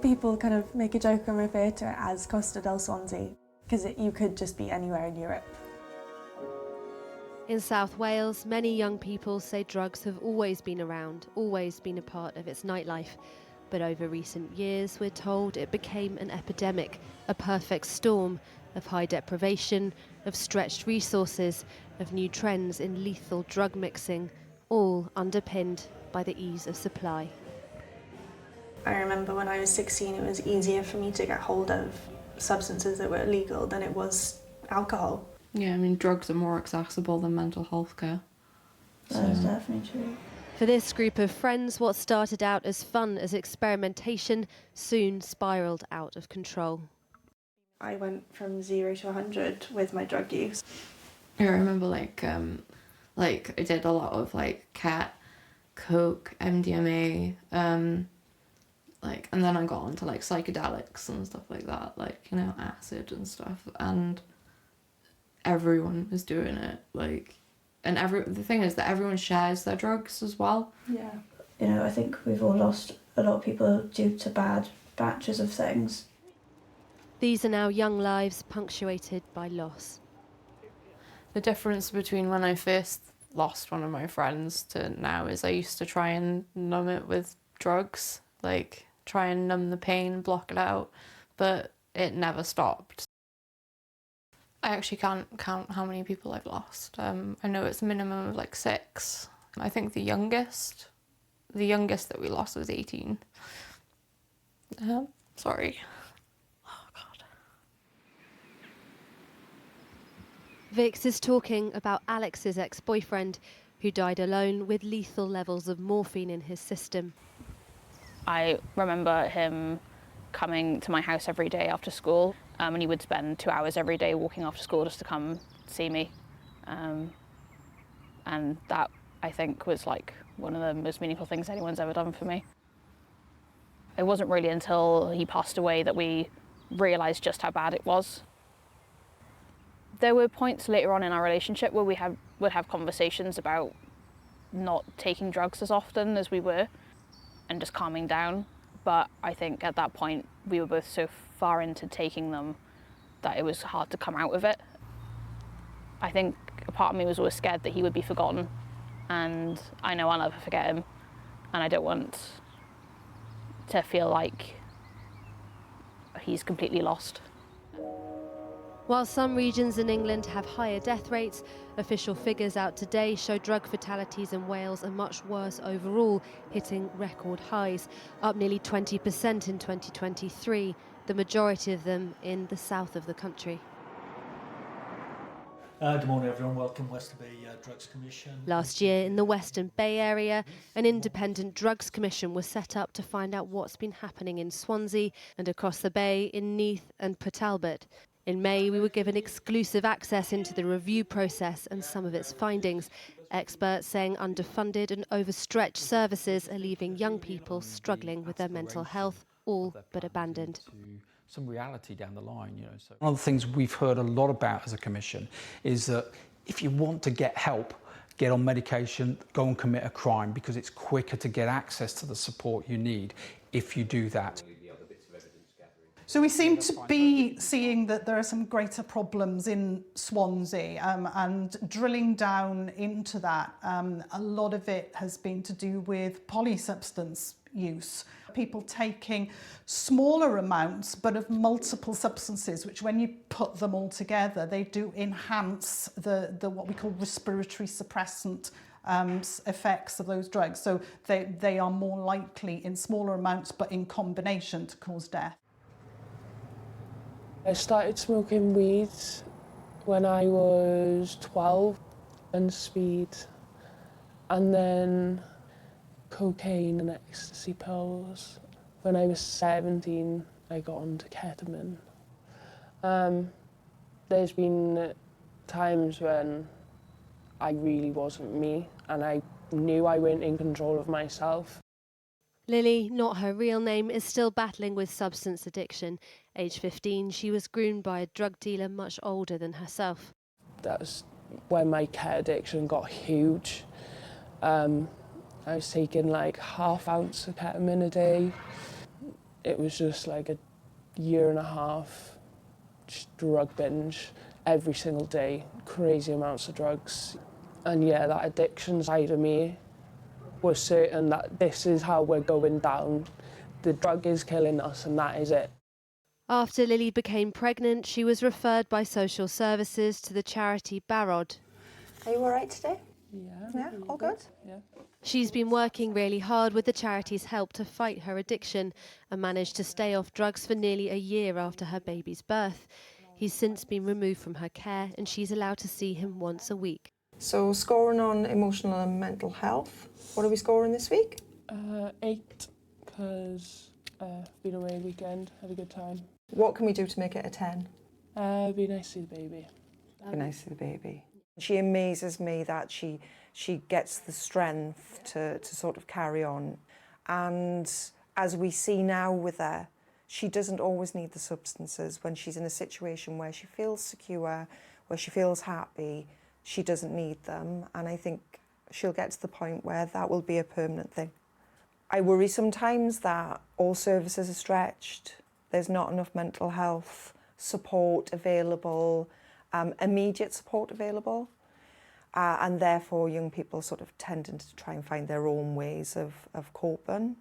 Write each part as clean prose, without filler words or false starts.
People kind of make a joke and refer to it as Costa del Swansea, because you could just be anywhere in Europe. In South Wales, many young people say drugs have always been around, always been a part of its nightlife. But over recent years, we're told it became an epidemic, a perfect storm of high deprivation, of stretched resources, of new trends in lethal drug mixing, all underpinned by the ease of supply. I remember when I was 16, it was easier for me to get hold of substances that were illegal than it was alcohol. Yeah, I mean, drugs are more accessible than mental health care. That is definitely true. For this group of friends, what started out as fun as experimentation soon spiralled out of control. I went from 0 to 100 with my drug use. I remember I did a lot of cat, coke, MDMA, and then I got onto psychedelics and stuff like that, acid and stuff, and everyone was doing it, and the thing is that everyone shares their drugs as well. Yeah. You know, I think we've all lost a lot of people due to bad batches of things. These are now young lives punctuated by loss. The difference between when I first lost one of my friends to now is I used to try and numb it with drugs, try and numb the pain, block it out, but it never stopped. I actually can't count how many people I've lost. I know it's a minimum of 6. I think the youngest that we lost was 18. Sorry. Oh, God. Vix is talking about Alex's ex-boyfriend, who died alone with lethal levels of morphine in his system. I remember him coming to my house every day after school, and he would spend 2 hours every day walking after school just to come see me. And that, I think, was one of the most meaningful things anyone's ever done for me. It wasn't really until he passed away that we realised just how bad it was. There were points later on in our relationship where we would have conversations about not taking drugs as often as we were and just calming down. But I think at that point we were both so far into taking them that it was hard to come out of it. I think a part of me was always scared that he would be forgotten, and I know I'll never forget him, and I don't want to feel like he's completely lost. While some regions in England have higher death rates, official figures out today show drug fatalities in Wales are much worse overall, hitting record highs, up nearly 20% in 2023, the majority of them in the south of the country. Good morning, everyone. Welcome, Western Drugs Commission. Last year, in the Western Bay Area, an independent drugs commission was set up to find out what's been happening in Swansea and across the bay in Neath and Port Talbot. In May, we were given exclusive access into the review process and some of its findings. Experts saying underfunded and overstretched services are leaving young people struggling with their mental health, all but abandoned. Some reality down the line, So one of the things we've heard a lot about as a commission is that if you want to get help, get on medication, go and commit a crime, because it's quicker to get access to the support you need if you do that. So we seem to be seeing that there are some greater problems in Swansea, and drilling down into that, a lot of it has been to do with polysubstance use. People taking smaller amounts but of multiple substances, which when you put them all together, they do enhance the what we call respiratory suppressant effects of those drugs. So they are more likely in smaller amounts but in combination to cause death. I started smoking weed when I was 12 and speed, and then cocaine and ecstasy pills. When I was 17, I got onto ketamine. There's been times when I really wasn't me, and I knew I wasn't in control of myself. Lily, not her real name, is still battling with substance addiction. Age 15, she was groomed by a drug dealer much older than herself. That was when my cat addiction got huge. I was taking like ½ ounce of ketamine a day. It was just like a year and a half just drug binge every single day, crazy amounts of drugs. And yeah, that addiction side of me was certain that this is how we're going down. The drug is killing us and that is it. After Lily became pregnant, she was referred by social services to the charity Barod. Are you all right today? Yeah, All good? Yeah. She's been working really hard with the charity's help to fight her addiction and managed to stay off drugs for nearly a year after her baby's birth. He's since been removed from her care and she's allowed to see him once a week. So scoring on emotional and mental health. What are we scoring this week? 8, because been away weekend, had a good time. What can we do to make it a 10? Be nice to the baby. Be nice to the baby. She amazes me that she gets the strength to sort of carry on. And as we see now with her, she doesn't always need the substances. When she's in a situation where she feels secure, where she feels happy, she doesn't need them. And I think she'll get to the point where that will be a permanent thing. I worry sometimes that all services are stretched. There's not enough mental health support available, immediate support available. And therefore young people sort of tending to try and find their own ways of coping.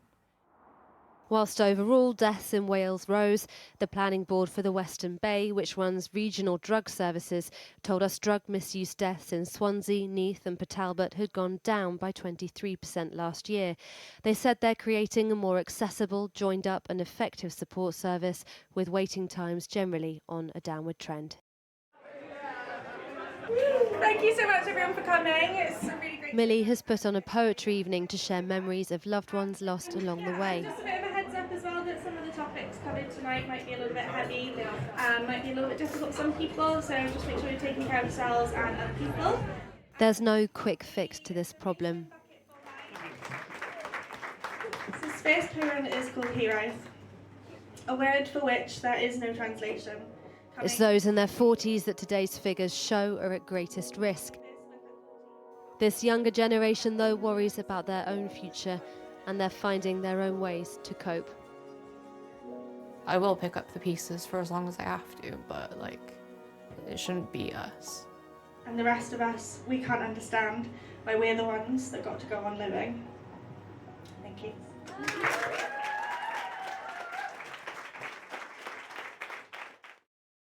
Whilst overall deaths in Wales rose, the planning board for the Western Bay, which runs regional drug services, told us drug misuse deaths in Swansea, Neath and Port Talbot had gone down by 23% last year. They said they're creating a more accessible, joined up and effective support service with waiting times generally on a downward trend. Thank you so much everyone for coming. It's really great. Millie has put on a poetry evening to share memories of loved ones lost along the way. Just a bit of a heads up as well that some of the topics covered tonight might be a little bit heavy, might be a little bit difficult for some people, so just make sure you're taking care of yourselves and other people. There's no quick fix to this problem. This first poem is called Hero, a word for which there is no translation. It's those in their 40s that today's figures show are at greatest risk. This younger generation, though, worries about their own future and they're finding their own ways to cope. I will pick up the pieces for as long as I have to, but like, it shouldn't be us. And the rest of us, we can't understand why we're the ones that got to go on living. Thank you.